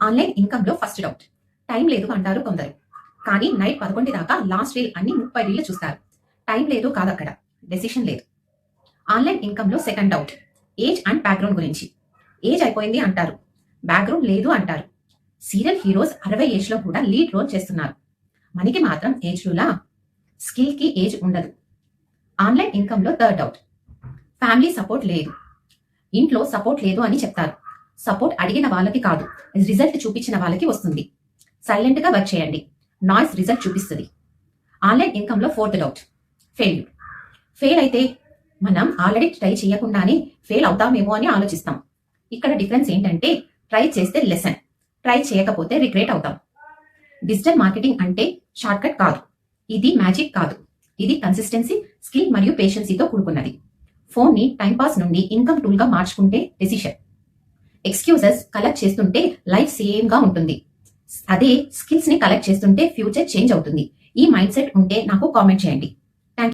Online income లో first doubt. Time లేదు అంటారు కొందరు. కానీ నైట్ 11 దాకా లాస్ట్ రీల్ అన్ని 30 రీళ్లు చూస్తారు. టైం లేదు కాదక్కడ, డెసిషన్ లేదు. ఆన్లైన్ ఇన్కమ్ లో second doubt. Age and background గురించి. ఏజ్ అయిపోయింది అంటారు, బ్యాక్గ్రౌండ్ లేదు అంటారు. సీరియల్ హీరోస్ 60 ఏజ్ లో కూడా లీడ్ రోల్ చేస్తున్నారు. మనకి మాత్రం ఏజ్ రూలా? స్కిల్ కి ఏజ్ ఉండదు. ఆన్లైన్ ఇన్కమ్ లో థర్డ్ డౌట్. ఫ్యామిలీ సపోర్ట్ లేదు. ఇంట్లో సపోర్ట్ లేదు అని చెప్తారు. సపోర్ట్ అడిగిన వాళ్ళకి కాదు, రిజల్ట్ చూపించిన వాళ్ళకి వస్తుంది. సైలెంట్ గా వర్క్ చేయండి, నాయిస్ రిజల్ట్ చూపిస్తుంది. ఆన్లైన్ ఇన్కమ్ లో ఫోర్త్ డౌట్. ఫెయిల్యూర్. ఫెయిల్ అయితే మనం ఆల్రెడీ ట్రై చేయకుండానే ఫెయిల్ అవుతామేమో అని ఆలోచిస్తాం. ఇక్కడ డిఫరెన్స్ ఏంటంటే ట్రై చేస్తే లెసన్, ట్రై చేయకపోతే రిగ్రెట్ అవుతాం. డిజిటల్ మార్కెటింగ్ అంటే షార్ట్ కట్ కాదు, ఇది మ్యాజిక్ కాదు. ఇది కన్సిస్టెన్సీ, స్కిల్ మరియు పేషెన్సీతో కూడుకున్నది. ఫోన్ ని టైంపాస్ నుండి ఇన్కమ్ టూల్ గా మార్చుకుంటే డెసిషన్. ఎక్స్క్యూజెస్ కలెక్ట్ చేస్తుంటే లైఫ్ సేమ్ గా ఉంటుంది. అదే స్కిల్స్ ని కలెక్ట్ చేస్తుంటే ఫ్యూచర్ చేంజ్ అవుతుంది. ఈ మైండ్ సెట్ ఉంటే నాకు కామెంట్ చేయండి.